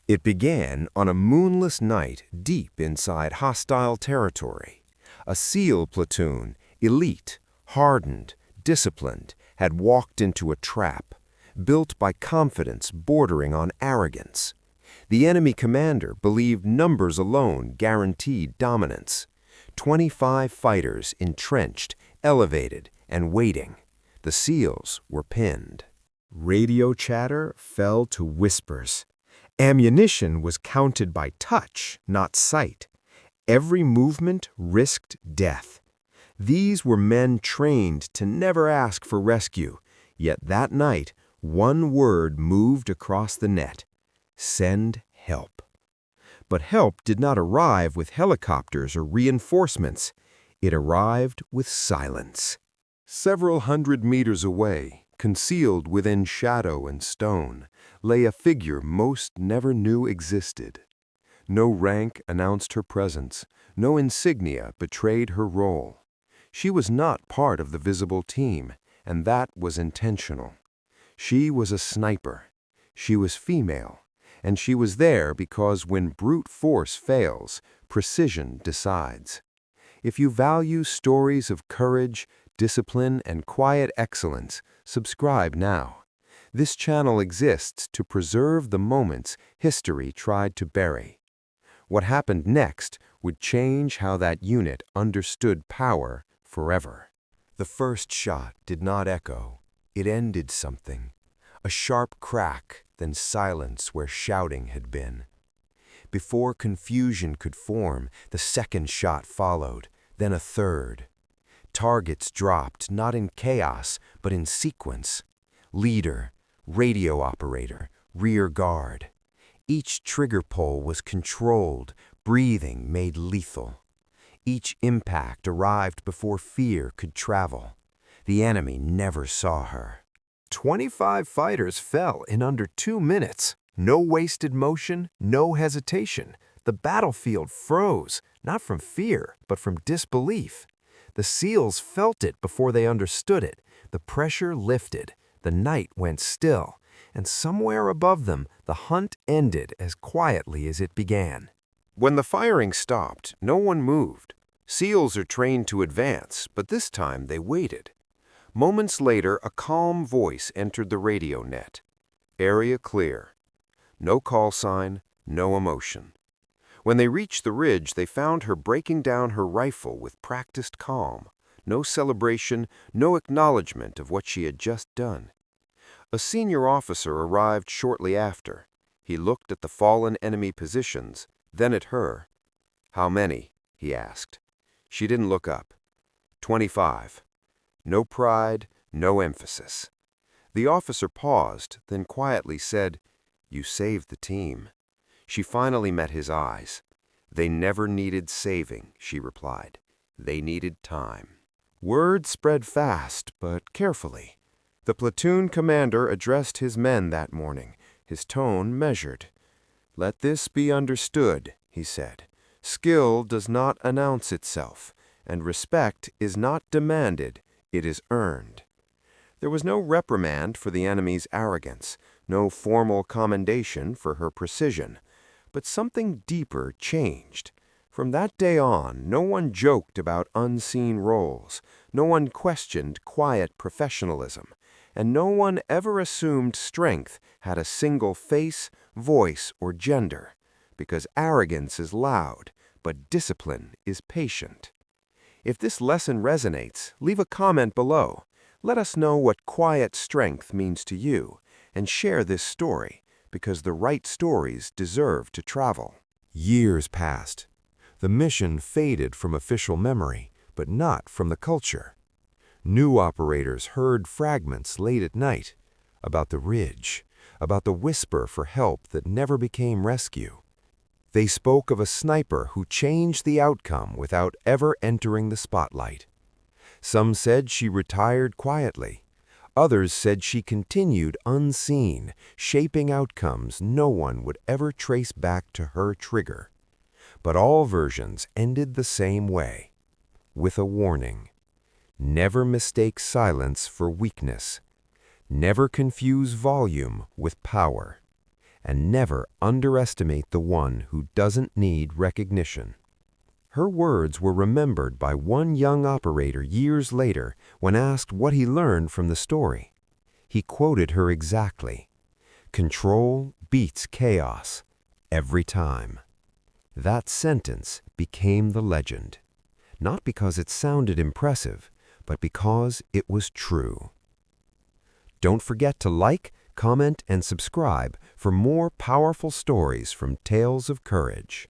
It began on a moonless night deep inside hostile territory. A SEAL platoon, elite, hardened, disciplined, had walked into a trap, built by confidence bordering on arrogance. The enemy commander believed numbers alone guaranteed dominance. 25 fighters entrenched, elevated, and waiting. The SEALs were pinned. Radio chatter fell to whispers. Ammunition was counted by touch, not sight. Every movement risked death. These were men trained to never ask for rescue, yet that night, one word moved across the net: send help. But help did not arrive with helicopters or reinforcements. It arrived with silence. Several hundred meters away, concealed within shadow and stone, lay a figure most never knew existed. No rank announced her presence, no insignia betrayed her role. She was not part of the visible team, and that was intentional. She was a sniper. She was female, and she was there because when brute force fails, precision decides. If you value stories of courage, discipline, and quiet excellence, subscribe now. This channel exists to preserve the moments history tried to bury. What happened next would change how that unit understood power forever. The first shot did not echo. It ended something. A sharp crack, then silence where shouting had been. Before confusion could form, the second shot followed, then a third. Targets dropped not in chaos, but in sequence. Leader, radio operator, rear guard. Each trigger pull was controlled, breathing made lethal. Each impact arrived before fear could travel. The enemy never saw her. 25 fighters fell in under 2 minutes. No wasted motion, no hesitation. The battlefield froze, not from fear, but from disbelief. The SEALs felt it before they understood it. The pressure lifted. The night went still. And somewhere above them, the hunt ended as quietly as it began. When the firing stopped, no one moved. SEALs are trained to advance, but this time they waited. Moments later, a calm voice entered the radio net. Area clear. No call sign, no emotion. When they reached the ridge, they found her breaking down her rifle with practiced calm. No celebration, no acknowledgement of what she had just done. A senior officer arrived shortly after. He looked at the fallen enemy positions, then at her. "How many?" he asked. She didn't look up. 25. No pride, no emphasis. The officer paused, then quietly said, "You saved the team." She finally met his eyes. "They never needed saving," she replied. "They needed time." Word spread fast, but carefully. The platoon commander addressed his men that morning, his tone measured. "Let this be understood," he said. "Skill does not announce itself, and respect is not demanded, it is earned." There was no reprimand for the enemy's arrogance, no formal commendation for her precision, but something deeper changed. From that day on, no one joked about unseen roles, no one questioned quiet professionalism, and no one ever assumed strength had a single face, voice, or gender, because arrogance is loud, but discipline is patient. If this lesson resonates, leave a comment below. Let us know what quiet strength means to you, and share this story, because the right stories deserve to travel. Years passed. The mission faded from official memory, but not from the culture. New operators heard fragments late at night, about the ridge, about the whisper for help that never became rescue. They spoke of a sniper who changed the outcome without ever entering the spotlight. Some said she retired quietly. Others said she continued unseen, shaping outcomes no one would ever trace back to her trigger. But all versions ended the same way, with a warning. Never mistake silence for weakness. Never confuse volume with power. and never underestimate the one who doesn't need recognition. Her words were remembered by one young operator years later when asked what he learned from the story. He quoted her exactly, "Control beats chaos every time." That sentence became the legend, not because it sounded impressive, but because it was true. Don't forget to like, comment, and subscribe for more powerful stories from Tales of Courage.